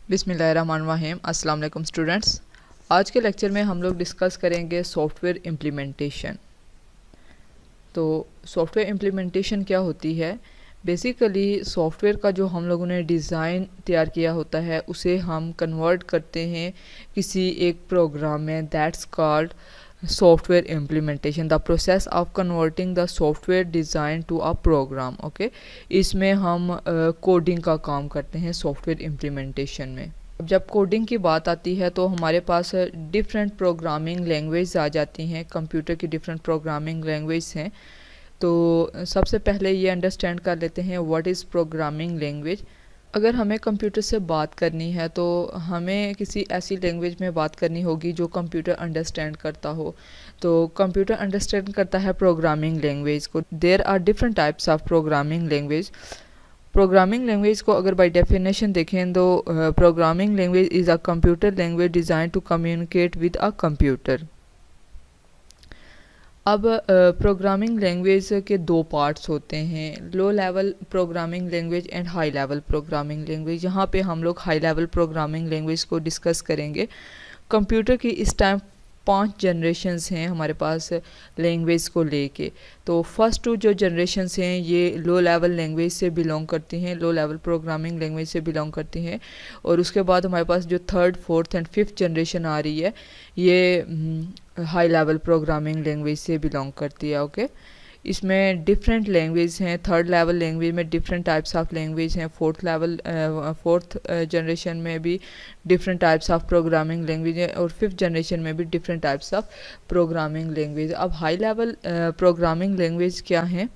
बिस्मिल्लाहिर्रहमानिर्रहीम। अस्सलाम वालेकुम स्टूडेंट्स। आज के लेक्चर में हम लोग डिस्कस करेंगे सॉफ्टवेयर इम्प्लीमेंटेशन। तो सॉफ्टवेयर इम्प्लीमेंटेशन क्या होती है? बेसिकली सॉफ्टवेयर का जो हम लोगों ने डिज़ाइन तैयार किया होता है उसे हम कन्वर्ट करते हैं किसी एक प्रोग्राम में। That's called software implementation, the process of converting the software design to a program. Okay, इसमें हम कोडिंग का काम करते हैं सॉफ्टवेयर इम्प्लीमेंटेशन में। अब जब कोडिंग की बात आती है तो हमारे पास डिफरेंट प्रोग्रामिंग लैंग्वेज आ जाती हैं। कंप्यूटर की डिफरेंट प्रोग्रामिंग लैंग्वेज हैं। तो सबसे पहले ये अंडरस्टैंड कर लेते हैं व्हाट इज़ प्रोग्रामिंग लैंग्वेज। अगर हमें कंप्यूटर से बात करनी है तो हमें किसी ऐसी लैंग्वेज में बात करनी होगी जो कंप्यूटर अंडरस्टैंड करता हो। तो कंप्यूटर अंडरस्टैंड करता है प्रोग्रामिंग लैंग्वेज को। There are different types of programming language. Programming language को अगर बाय डेफिनेशन देखें तो programming language is a computer language design to communicate with a computer. अब प्रोग्रामिंग लैंग्वेज के दो पार्ट्स होते हैं, low level programming language and high level programming language. यहाँ पे हम लोग हाई लेवल प्रोग्रामिंग लैंग्वेज को डिस्कस करेंगे। कंप्यूटर की इस टाइम 5 जनरेशन्स हैं हमारे पास लैंग्वेज को लेके। तो फर्स्ट 2 जो जनरेशन्स हैं ये लो लेवल लैंग्वेज से बिलोंग करती हैं, लो लेवल प्रोग्रामिंग लैंग्वेज से बिलोंग करती हैं। और उसके बाद हमारे पास जो 3rd 4th and 5th generation आ रही है ये हाई लेवल प्रोग्रामिंग लैंग्वेज से बिलोंग करती है। ओके, इसमें डिफरेंट लैंग्वेज हैं। 3rd लेवल लैंग्वेज में डिफरेंट टाइप्स ऑफ लैंग्वेज हैं। 4th जनरेशन में भी different types of programming language है और 5th जनरेशन में भी different types of programming language. अब हाई लेवल प्रोग्रामिंग लैंग्वेज क्या है?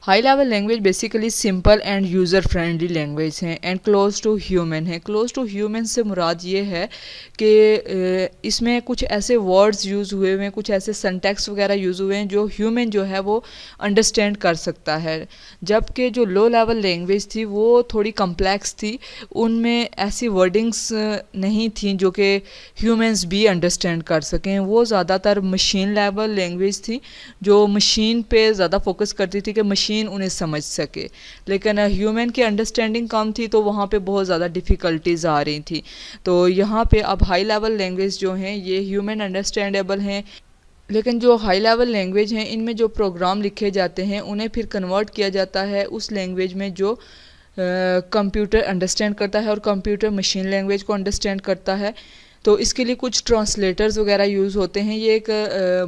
High level language basically simple and user friendly language हैं एंड क्लोज टू ह्यूमन है। क्लोज टू ह्यूमन से मुराद ये है कि इसमें कुछ ऐसे वर्ड्स यूज़ हुए हुए हैं, कुछ ऐसे सिंटैक्स वगैरह यूज़ हुए हैं जो ह्यूमन जो है वो अंडरस्टैंड कर सकता है। जबकि जो लो लेवल लैंग्वेज थी वो थोड़ी कम्प्लेक्स थी, उनमें ऐसी वर्डिंग्स नहीं थी जो कि ह्यूमन्स भी अंडरस्टैंड कर सकें। वो ज़्यादातर मशीन लेवल लैंग्वेज थी जो मशीन पे ज़्यादा फोकस करती थी कि मशीन उन्हें समझ सके। लेकिन ह्यूमन की अंडरस्टैंडिंग कम थी तो वहाँ पे बहुत ज़्यादा डिफ़िकल्टीज़ आ रही थी। तो यहाँ पे अब हाई लेवल लैंग्वेज जो हैं ये ह्यूमन अंडरस्टैंडेबल हैं। लेकिन जो हाई लेवल लैंग्वेज हैं इनमें जो प्रोग्राम लिखे जाते हैं उन्हें फिर कन्वर्ट किया जाता है उस लैंग्वेज में जो कंप्यूटर अंडरस्टैंड करता है और कंप्यूटर मशीन लैंग्वेज को अंडरस्टैंड करता है। तो इसके लिए कुछ ट्रांसलेटर्स वगैरह यूज़ होते हैं। ये एक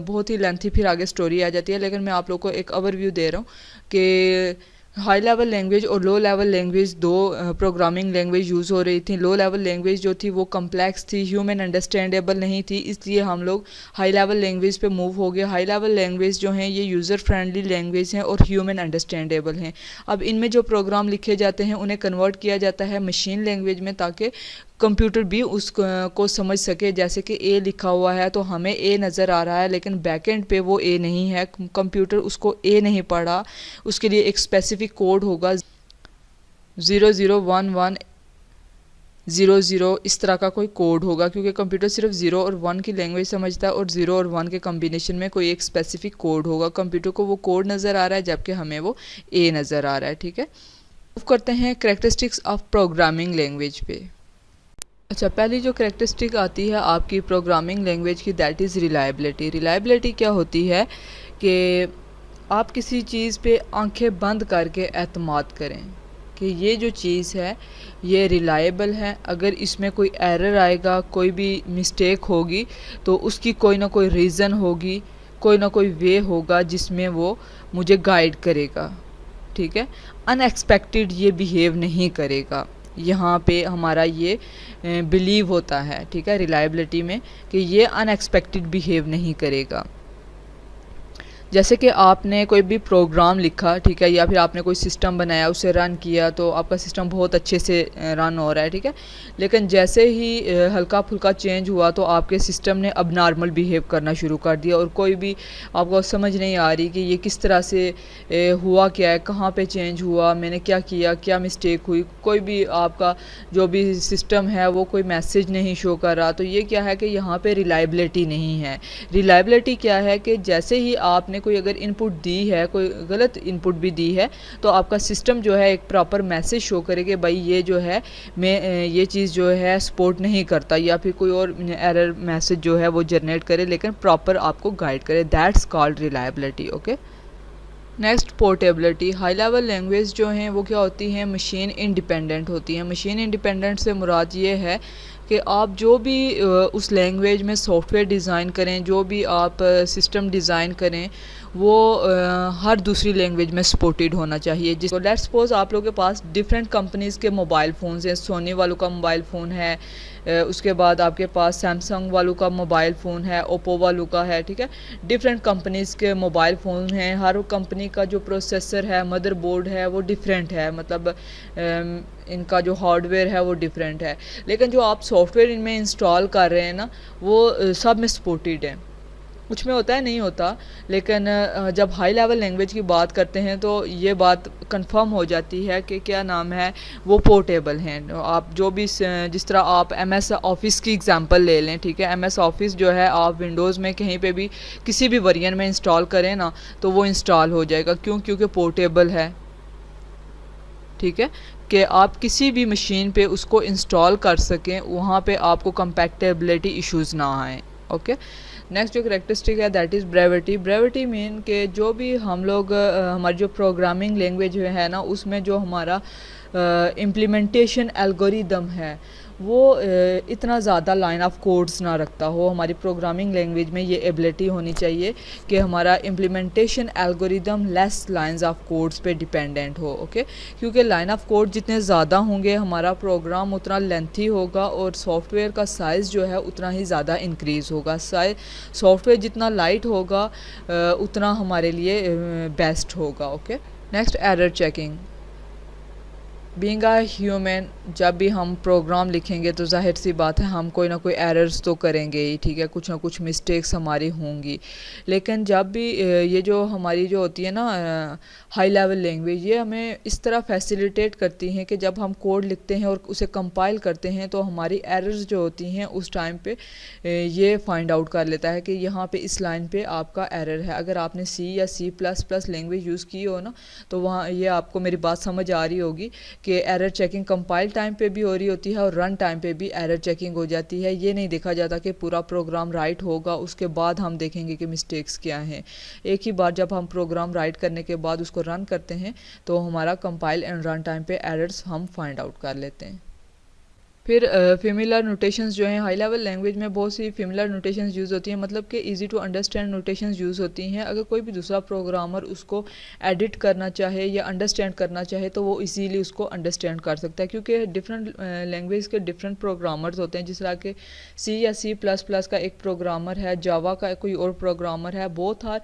बहुत ही लेंथी फिर आगे स्टोरी आ जाती है, लेकिन मैं आप लोग को एक ओवरव्यू दे रहा हूँ कि हाई लेवल लैंग्वेज और लो लेवल लैंग्वेज दो प्रोग्रामिंग लैंग्वेज यूज़ हो रही थी। लो लेवल लैंग्वेज जो थी वो कम्प्लेक्स थी, ह्यूमन अंडरस्टैंडेबल नहीं थी, इसलिए हम लोग हाई लेवल लैंग्वेज पे मूव हो गए। हाई लेवल लैंग्वेज जो हैं ये यूज़र फ्रेंडली लैंग्वेज हैं और ह्यूमन अंडरस्टैंडेबल हैं। अब इनमें जो प्रोग्राम लिखे जाते हैं उन्हें कन्वर्ट किया जाता है मशीन लैंग्वेज में ताकि कंप्यूटर भी उसको समझ सके। जैसे कि ए लिखा हुआ है तो हमें ए नज़र आ रहा है लेकिन बैकएंड पे वो ए नहीं है, कंप्यूटर उसको ए नहीं पढ़ा। उसके लिए एक स्पेसिफिक कोड होगा 001100, इस तरह का कोई कोड होगा, क्योंकि कंप्यूटर सिर्फ 0 और 1 की लैंग्वेज समझता है और 0 और 1 के कम्बिनेशन में कोई एक स्पेसिफिक कोड होगा। कंप्यूटर को वो कोड नज़र आ रहा है जबकि हमें वो ए नज़र आ रहा है। ठीक है, मूव करते हैं करैक्टरिस्टिक्स ऑफ प्रोग्रामिंग लैंग्वेज पे। अच्छा, पहली जो करैक्टरिस्टिक आती है आपकी प्रोग्रामिंग लैंग्वेज की दैट इज़ रिलायबिलिटी। रिलायबिलिटी क्या होती है कि आप किसी चीज़ पे आंखें बंद करके एतमाद करें कि ये जो चीज़ है ये रिलायबल है। अगर इसमें कोई एरर आएगा, कोई भी मिस्टेक होगी तो उसकी कोई ना कोई रीज़न होगी, कोई ना कोई वे होगा जिसमें वो मुझे गाइड करेगा। ठीक है, अनएक्सपेक्टेड ये बिहेव नहीं करेगा। यहाँ पे हमारा ये बिलीव होता है, ठीक है, रिलायबिलिटी में, कि ये अनएक्सपेक्टेड बिहेव नहीं करेगा। जैसे कि आपने कोई भी प्रोग्राम लिखा, ठीक है, या फिर आपने कोई सिस्टम बनाया, उसे रन किया तो आपका सिस्टम बहुत अच्छे से रन हो रहा है, ठीक है। लेकिन जैसे ही हल्का फुल्का चेंज हुआ तो आपके सिस्टम ने अब नॉर्मल बिहेव करना शुरू कर दिया और कोई भी आपको समझ नहीं आ रही कि ये किस तरह से हुआ, क्या है, कहाँ पे चेंज हुआ, मैंने क्या किया, क्या मिस्टेक हुई। कोई भी आपका जो भी सिस्टम है वो कोई मैसेज नहीं शो कर रहा। तो ये क्या है कि यहाँ पे रिलायबिलिटी नहीं है। रिलायबिलिटी क्या है कि जैसे ही आपने आपने कोई अगर इनपुट दी है, कोई गलत इनपुट भी दी है, तो आपका सिस्टम जो है एक प्रॉपर मैसेज शो करे कि भाई ये जो है मैं ये चीज़ जो है सपोर्ट नहीं करता, या फिर कोई और एरर मैसेज जो है वो जनरेट करे, लेकिन प्रॉपर आपको गाइड करे। That's called reliability. Okay, next portability. High level language जो हैं वो क्या होती हैं, मशीन इंडिपेंडेंट होती हैं। मशीन इंडिपेंडेंट से मुराद ये है कि आप जो भी उस लैंग्वेज में सॉफ्टवेयर डिज़ाइन करें, जो भी आप सिस्टम डिज़ाइन करें, वो हर दूसरी लैंग्वेज में सपोर्टेड होना चाहिए। जिसको लेट्स सपोज आप लोगों के पास डिफरेंट कंपनीज़ के मोबाइल फ़ोन्स हैं। सोनी वालों का मोबाइल फ़ोन है, उसके बाद आपके पास सैमसंग वालों का मोबाइल फ़ोन है, ओप्पो वालों का है, ठीक है। डिफरेंट कंपनीज़ के मोबाइल फ़ोन हैं। हर कंपनी का जो प्रोसेसर है, मदरबोर्ड है, वो डिफरेंट है, मतलब इनका जो हार्डवेयर है वो डिफरेंट है, लेकिन जो आप सॉफ्टवेयर इनमें इंस्टॉल कर रहे हैं ना, वो सब में सपोर्टेड है। कुछ में होता है, नहीं होता, लेकिन जब हाई लेवल लैंग्वेज की बात करते हैं तो ये बात कंफर्म हो जाती है कि क्या नाम है, वो पोर्टेबल हैं। आप जो भी जिस तरह आप MS ऑफिस की एग्जांपल ले लें, ठीक है। MS ऑफिस जो है आप विंडोज़ में कहीं पे भी किसी भी वेरिएंट में इंस्टॉल करें ना, तो वो इंस्टॉल हो जाएगा। क्यों? क्योंकि पोर्टेबल है, ठीक है, कि आप किसी भी मशीन पे उसको इंस्टॉल कर सकें, वहाँ पे आपको कंपैटिबिलिटी इश्यूज़ ना आएँ। ओके, नेक्स्ट जो करेक्टरिस्टिक है that is brevity. Brevity mean कि जो भी हम लोग हमारी जो प्रोग्रामिंग लैंग्वेज है ना, उसमें जो हमारा इम्प्लीमेंटेशन एल्गोरिदम है वो इतना ज़्यादा लाइन ऑफ कोड्स ना रखता हो। हमारी प्रोग्रामिंग लैंग्वेज में ये एबिलिटी होनी चाहिए कि हमारा implementation algorithm less lines of codes पे डिपेंडेंट हो। ओके, क्योंकि लाइन ऑफ कोड जितने ज़्यादा होंगे हमारा प्रोग्राम उतना लेंथी होगा और सॉफ्टवेयर का साइज़ जो है उतना ही ज़्यादा इंक्रीज़ होगा। सॉफ्टवेयर जितना लाइट होगा उतना हमारे लिए बेस्ट होगा। Okay, next error checking. Being a human, जब भी हम प्रोग्राम लिखेंगे तो जाहिर सी बात है हम कोई ना कोई एरर्स तो करेंगे ही, ठीक है, कुछ ना कुछ मिस्टेक्स हमारी होंगी। लेकिन जब भी ये जो हमारी जो होती है ना हाई लेवल लैंग्वेज, ये हमें इस तरह फैसिलिटेट करती हैं कि जब हम कोड लिखते हैं और उसे कंपाइल करते हैं तो हमारी एरर्स जो होती हैं उस टाइम पे ये फाइंड आउट कर लेता है कि यहाँ पे इस लाइन पे आपका एरर है। अगर आपने C या C++ लैंग्वेज यूज़ की हो ना, तो वहाँ ये आपको मेरी बात समझ आ रही होगी कि एरर चेकिंग कंपाइल टाइम पे भी हो रही होती है और रन टाइम पे भी एरर चेकिंग हो जाती है। ये नहीं देखा जाता कि पूरा प्रोग्राम राइट होगा उसके बाद हम देखेंगे कि मिस्टेक्स क्या हैं। एक ही बार जब हम प्रोग्राम राइट करने के बाद उसको रन करते हैं तो हमारा कंपाइल एंड रन टाइम पे एरर्स हम फाइंड आउट कर लेते हैं। फिर फेमिलर नोटेशंस जो हैं, हाई लेवल लैंग्वेज में बहुत सी फेमिलर नोटेशंस यूज़ होती हैं, मतलब कि easy to understand notations use होती हैं। अगर कोई भी दूसरा प्रोग्रामर उसको एडिट करना चाहे या अंडरस्टैंड करना चाहे तो वो इजीली उसको अंडरस्टैंड कर सकता है, क्योंकि डिफरेंट लैंग्वेज के डिफरेंट प्रोग्रामर्स होते हैं। जिस तरह के C या C++ का एक प्रोग्रामर है, जावा का कोई और प्रोग्रामर है, both are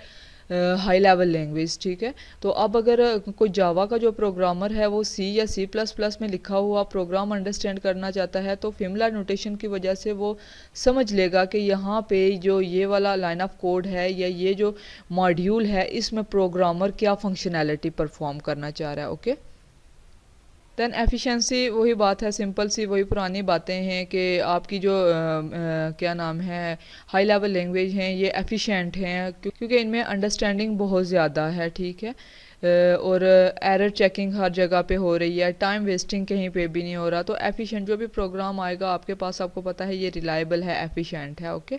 high level language, ठीक है। तो अब अगर कोई जावा का जो प्रोग्रामर है वो C या C++ में लिखा हुआ प्रोग्राम अंडरस्टैंड करना चाहता है तो फेमिलर नोटेशन की वजह से वो समझ लेगा कि यहाँ पे जो ये वाला लाइन ऑफ कोड है या ये जो मॉड्यूल है इसमें प्रोग्रामर क्या फंक्शनैलिटी परफॉर्म करना चाह रहा है। ओके, देन एफिशिएंसी, वही बात है, सिंपल सी वही पुरानी बातें हैं कि आपकी जो क्या नाम है हाई लेवल लैंग्वेज हैं ये एफिशिएंट हैं क्योंकि इनमें अंडरस्टैंडिंग बहुत ज़्यादा है, ठीक है, और एरर चेकिंग हर जगह पे हो रही है, टाइम वेस्टिंग कहीं पे भी नहीं हो रहा। तो एफिशिएंट जो भी प्रोग्राम आएगा आपके पास, आपको पता है ये रिलायबल है, एफिशिएंट है। ओके,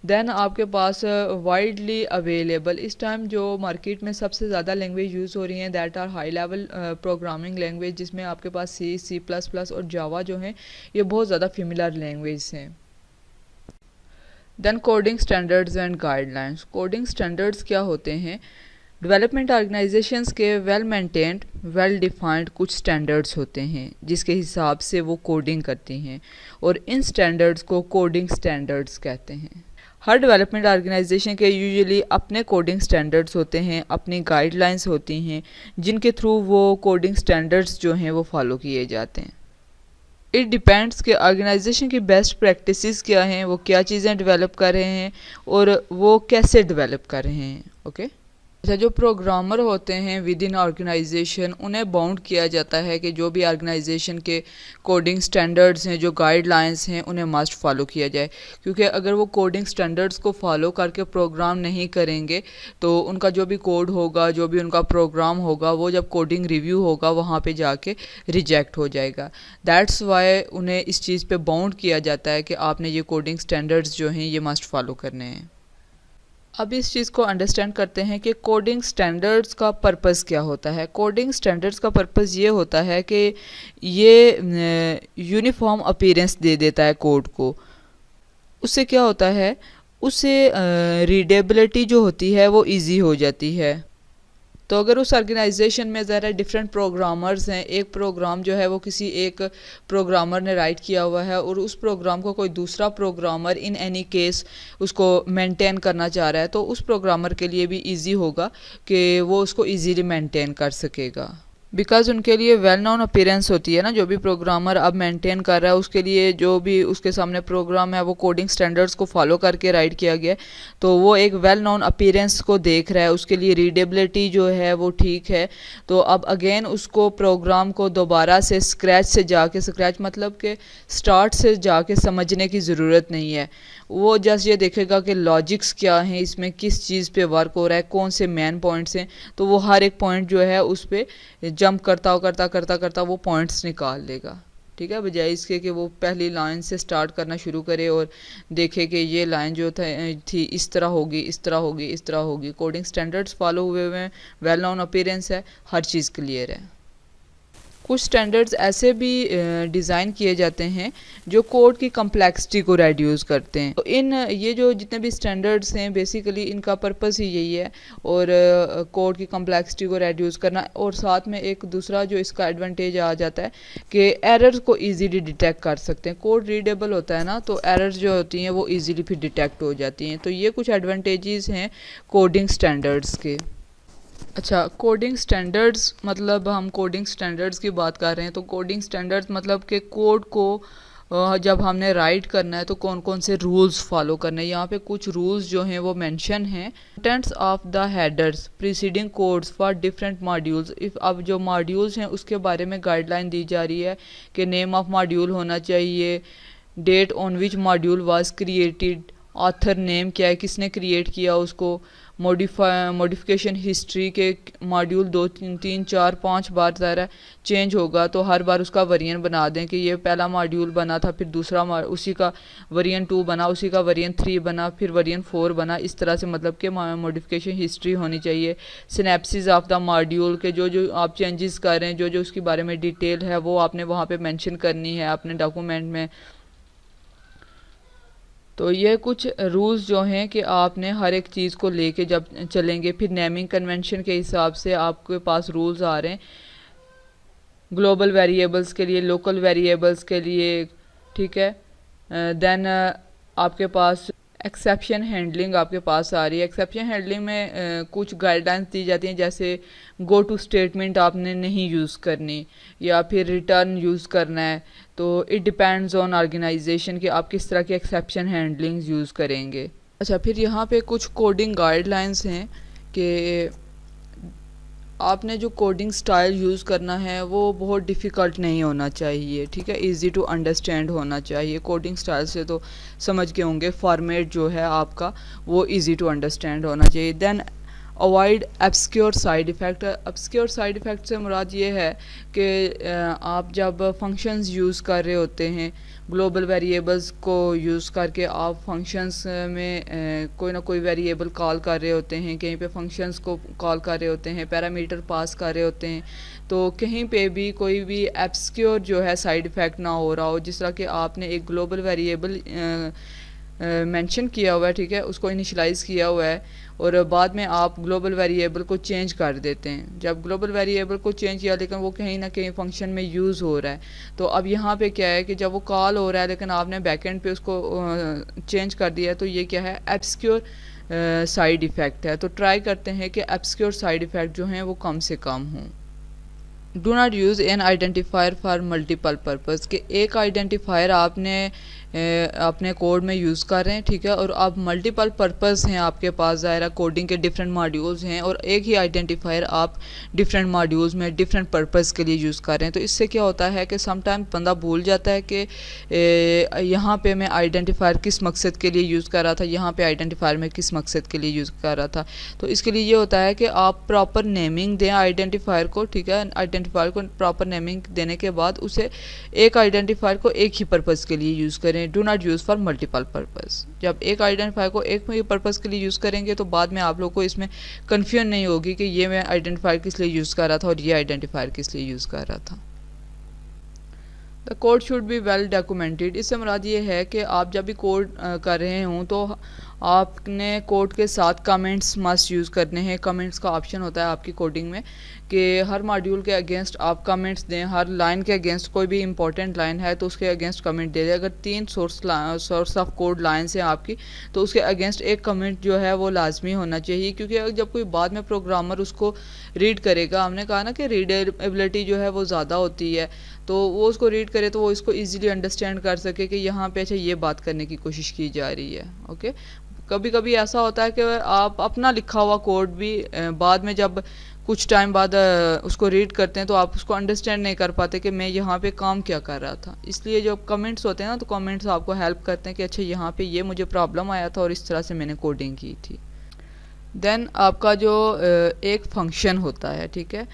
देन आपके पास वाइडली अवेलेबल, इस टाइम जो मार्केट में सबसे ज़्यादा लैंग्वेज यूज़ हो रही हैं that are high level programming language, जिसमें आपके पास C, C++ और जावा जो हैं ये बहुत ज़्यादा फेमिलर लैंग्वेज हैं। Then coding standards and guidelines. Coding standards क्या होते हैं? डेवलपमेंट ऑर्गेनाइजेशंस के वेल मेंटेन्ड, वेल डिफाइंड कुछ स्टैंडर्ड्स होते हैं जिसके हिसाब से वो कोडिंग करती हैं और इन स्टैंडर्ड्स को कोडिंग स्टैंडर्ड्स कहते हैं। हर डेवलपमेंट ऑर्गेनाइजेशन के यूजुअली अपने कोडिंग स्टैंडर्ड्स होते हैं, अपनी गाइडलाइंस होती हैं जिनके थ्रू वो कोडिंग स्टैंडर्ड्स जो हैं वो फॉलो किए जाते हैं। इट डिपेंड्स कि ऑर्गेनाइजेशन की बेस्ट प्रैक्टिसेस क्या हैं, वो क्या चीज़ें डेवलप कर रहे हैं और वो कैसे डेवलप कर रहे हैं। ओके, अच्छा, जो प्रोग्रामर होते हैं विद इन ऑर्गेनाइजेशन, उन्हें बाउंड किया जाता है कि जो भी ऑर्गेनाइजेशन के कोडिंग स्टैंडर्ड्स हैं, जो गाइडलाइंस हैं, उन्हें मस्ट फॉलो किया जाए। क्योंकि अगर वो कोडिंग स्टैंडर्ड्स को फॉलो करके प्रोग्राम नहीं करेंगे तो उनका जो भी कोड होगा, जो भी उनका प्रोग्राम होगा, वो जब कोडिंग रिव्यू होगा वहाँ पे जाके रिजेक्ट हो जाएगा। दैट्स वाई उन्हें इस चीज़ पे बाउंड किया जाता है कि आपने ये कोडिंग स्टैंडर्ड्स जो हैं ये मस्ट फॉलो करने हैं। अब इस चीज़ को अंडरस्टैंड करते हैं कि कोडिंग स्टैंडर्ड्स का पर्पस क्या होता है। कोडिंग स्टैंडर्ड्स का पर्पस ये होता है कि ये यूनिफॉर्म अपीयरेंस दे देता है कोड को। उससे क्या होता है, उससे रीडेबिलिटी जो होती है वो इजी हो जाती है। तो अगर उस ऑर्गेनाइजेशन में ज़रा डिफरेंट प्रोग्रामर्स हैं, एक प्रोग्राम जो है वो किसी एक प्रोग्रामर ने राइट किया हुआ है और उस प्रोग्राम को कोई दूसरा प्रोग्रामर इन एनी केस उसको मेंटेन करना चाह रहा है, तो उस प्रोग्रामर के लिए भी इजी होगा कि वो उसको इजीली मेंटेन कर सकेगा। बिकॉज उनके लिए वेल नोन अपीयरेंस होती है ना, जो भी प्रोग्रामर अब मेंटेन कर रहा है उसके लिए जो भी उसके सामने प्रोग्राम है वो कोडिंग स्टैंडर्ड्स को फॉलो करके राइट किया गया है, तो वो एक वेल नोन अपीयरेंस को देख रहा है, उसके लिए रीडेबिलिटी जो है वो ठीक है। तो अब अगेन उसको प्रोग्राम को दोबारा से स्क्रैच से जाके, स्क्रैच मतलब कि स्टार्ट से जाके समझने की ज़रूरत नहीं है। वो जस्ट ये देखेगा कि लॉजिक्स क्या हैं, इसमें किस चीज़ पे वर्क हो रहा है, कौन से मेन पॉइंट्स हैं, तो वो हर एक पॉइंट जो है उस पर जंप करता वो पॉइंट्स निकाल लेगा। ठीक है, बजाय इसके कि वो पहली लाइन से स्टार्ट करना शुरू करे और देखे कि ये लाइन जो थी इस तरह होगी, इस तरह होगी, इस तरह होगी। कोडिंग स्टैंडर्ड्स फॉलो हुए हुए, वेल नोन अपीयरेंस है, हर चीज़ क्लियर है। कुछ स्टैंडर्ड्स ऐसे भी डिज़ाइन किए जाते हैं जो कोड की कम्प्लेक्सिटी को रेड्यूस करते हैं। तो ये जो जितने भी स्टैंडर्ड्स हैं बेसिकली इनका पर्पस ही यही है, और कोड की कम्प्लेक्सिटी को रेड्यूस करना। और साथ में एक दूसरा जो इसका एडवांटेज आ जाता है कि एरर्स को इजीली डिटेक्ट कर सकते हैं। कोड रीडेबल होता है ना, तो एरर्स जो होती हैं वो इजीली फिर डिटेक्ट हो जाती हैं। तो ये कुछ एडवांटेजेस हैं कोडिंग स्टैंडर्ड्स के। अच्छा, कोडिंग स्टैंडर्ड्स मतलब हम कोडिंग स्टैंडर्ड्स की बात कर रहे हैं, तो कोडिंग स्टैंडर्ड्स मतलब कि कोड को जब हमने राइट करना है तो कौन कौन से रूल्स फॉलो करने हैं। यहाँ पे कुछ रूल्स जो हैं वो मेंशन हैं। Contents of the headers preceding codes for different modules. If अब जो मॉड्यूल्स हैं उसके बारे में गाइडलाइन दी जा रही है कि नेम ऑफ मॉड्यूल होना चाहिए, date on which module was created, author name क्या है, किसने क्रिएट किया उसको, मॉडिफिकेशन हिस्ट्री के मॉड्यूल 2 3 4 5 बार ज़रा चेंज होगा तो हर बार उसका वेरिएंट बना दें कि ये पहला मॉड्यूल बना था, फिर दूसरा उसी का वेरिएंट 2 बना, उसी का वेरिएंट 3 बना, फिर वेरिएंट 4 बना। इस तरह से मतलब कि मॉडिफिकेशन हिस्ट्री होनी चाहिए। सिनेप्सिस ऑफ द मॉड्यूल के जो जो आप चेंजेस कर रहे हैं, जो जो उसके बारे में डिटेल है वो आपने वहाँ पे मेंशन करनी है अपने डॉक्यूमेंट में। तो ये कुछ रूल्स जो हैं कि आपने हर एक चीज़ को लेके जब चलेंगे। फिर नेमिंग कन्वेंशन के हिसाब से आपके पास रूल्स आ रहे हैं ग्लोबल वेरिएबल्स के लिए, लोकल वेरिएबल्स के लिए, ठीक है। देन आपके पास एक्सेप्शन हैंडलिंग आपके पास आ रही है। एक्सेप्शन हैंडलिंग में कुछ गाइडलाइंस दी जाती हैं, जैसे गो टू स्टेटमेंट आपने नहीं यूज़ करनी या फिर रिटर्न यूज़ करना है। तो इट डिपेंड्स ऑन ऑर्गेनाइजेशन कि आप किस तरह की एक्सेप्शन हैंडलिंग यूज़ करेंगे। अच्छा, फिर यहाँ पे कुछ कोडिंग गाइडलाइंस हैं कि आपने जो कोडिंग स्टाइल यूज़ करना है वो बहुत डिफ़िकल्ट नहीं होना चाहिए, ठीक है, इजी टू अंडरस्टैंड होना चाहिए। कोडिंग स्टाइल से तो समझ के होंगे, फॉर्मेट जो है आपका वो इजी टू अंडरस्टैंड होना चाहिए। Then avoid obscure side effect. Obscure side effect से मुराद ये है कि आप जब फंक्शंस यूज़ कर रहे होते हैं, ग्लोबल वेरिएबल्स को यूज़ करके आप फंक्शंस में कोई ना कोई वेरिएबल कॉल कर रहे होते हैं, कहीं पे फंक्शंस को कॉल कर रहे होते हैं, पैरामीटर पास कर रहे होते हैं, तो कहीं पे भी कोई भी ऑब्स्क्योर जो है साइड इफ़ेक्ट ना हो रहा हो। जिस तरह कि आपने एक ग्लोबल वेरिएबल मेंशन किया हुआ है, ठीक है, उसको इनिशियलाइज़ किया हुआ है और बाद में आप ग्लोबल वेरिएबल को चेंज कर देते हैं। जब ग्लोबल वेरिएबल को चेंज किया लेकिन वो कहीं ना कहीं फंक्शन में यूज़ हो रहा है, तो अब यहाँ पे क्या है कि जब वो कॉल हो रहा है लेकिन आपने बैकएंड पे उसको चेंज कर दिया है, तो ये क्या है, ऑब्स्क्योर साइड इफ़ेक्ट है। तो ट्राई करते हैं कि ऑब्स्क्योर साइड इफ़ेक्ट जो हैं वो कम से कम हों। Do not use an identifier for multiple purpose, कि एक आइडेंटिफायर आपने अपने कोड में यूज़ कर रहे हैं, ठीक है, और अब मल्टीपल पर्पज़ हैं आपके पास, ज़ाहिर कोडिंग के डिफरेंट मॉड्यूल्स हैं और एक ही आइडेंटिफायर आप डिफरेंट मॉड्यूल्स में डिफरेंट पर्पज़ के लिए यूज़ कर रहे हैं। तो इससे क्या होता है कि समटाइम बंदा भूल जाता है कि यहाँ पे मैं आइडेंटिफायर किस मकसद के लिए यूज़ कर रहा था, यहाँ पे आइडेंटिफायर में किस मकसद के लिए यूज़ कर रहा था। तो इसके लिए ये होता है कि आप प्रॉपर नेमिंग दें आइडेंटिफायर को, ठीक है, आइडेंटिफायर को प्रॉपर नेमिंग देने के बाद उसे एक आइडेंटिफायर को एक ही पर्पज़ के लिए यूज़ करें। Do not use for multiple purpose. जब एक आइडेंटिफायर को एक ही पर्पज़ के लिए यूज़ करेंगे तो बाद में आप लोग को इसमें कन्फ्यूजन नहीं होगी कि ये मैं आइडेंटिफायर किस लिए यूज़ कर रहा था और ये आइडेंटिफायर किस लिए यूज़ कर रहा था। The code should be well documented. इससे मुराद ये है कि आप जब भी कोड कर रहे हों तो आपने कोड के साथ कमेंट्स मस्ट यूज़ करने हैं। कमेंट्स का ऑप्शन होता है आपकी कोडिंग में कि हर मॉड्यूल के अगेंस्ट आप कमेंट्स दें, हर लाइन के अगेंस्ट, कोई भी इंपॉर्टेंट लाइन है तो उसके अगेंस्ट कमेंट दे दें। अगर 3 सोर्स ऑफ कोड लाइन्स हैं आपकी तो उसके अगेंस्ट एक कमेंट जो है वो लाजमी होना चाहिए, क्योंकि जब कोई बाद में प्रोग्रामर उसको रीड करेगा, हमने कहा ना कि रीडेबिलिटी जो है वो ज़्यादा होती है, तो वो उसको रीड करे तो वो इसको ईजिली अंडरस्टैंड कर सके कि यहाँ पे अच्छा ये बात करने की कोशिश की जा रही है। ओके, कभी कभी ऐसा होता है कि आप अपना लिखा हुआ कोड भी बाद में जब कुछ टाइम बाद उसको रीड करते हैं तो आप उसको अंडरस्टैंड नहीं कर पाते कि मैं यहाँ पे काम क्या कर रहा था। इसलिए जो कमेंट्स होते हैं ना, तो कमेंट्स आपको हेल्प करते हैं कि अच्छा यहाँ पे ये मुझे प्रॉब्लम आया था और इस तरह से मैंने कोडिंग की थी। देन आपका जो एक फंक्शन होता है, ठीक है,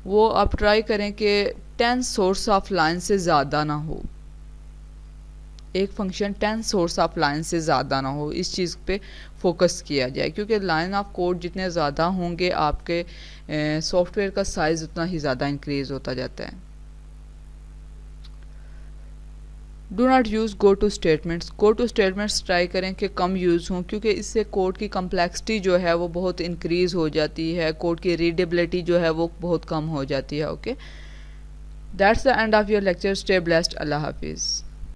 वो आप ट्राई करें कि 10 सोर्स ऑफ लाइन से ज़्यादा ना हो। एक फंक्शन 10 सोर्स ऑफ लाइन से ज़्यादा ना हो, इस चीज़ पे फोकस किया जाए, क्योंकि लाइन ऑफ कोड जितने ज़्यादा होंगे आपके सॉफ्टवेयर का साइज़ उतना ही ज़्यादा इंक्रीज़ होता जाता है। Do not use go two statements. Go two statements try करें कि कम यूज़ हों, क्योंकि इससे कोड की कम्प्लेक्सिटी जो है वो बहुत इंक्रीज़ हो जाती है, कोड की रीडेबिलिटी जो है वो बहुत कम हो जाती है। Okay, that's the end of your lecture. Stay blessed. अल्लाह हाफिज़।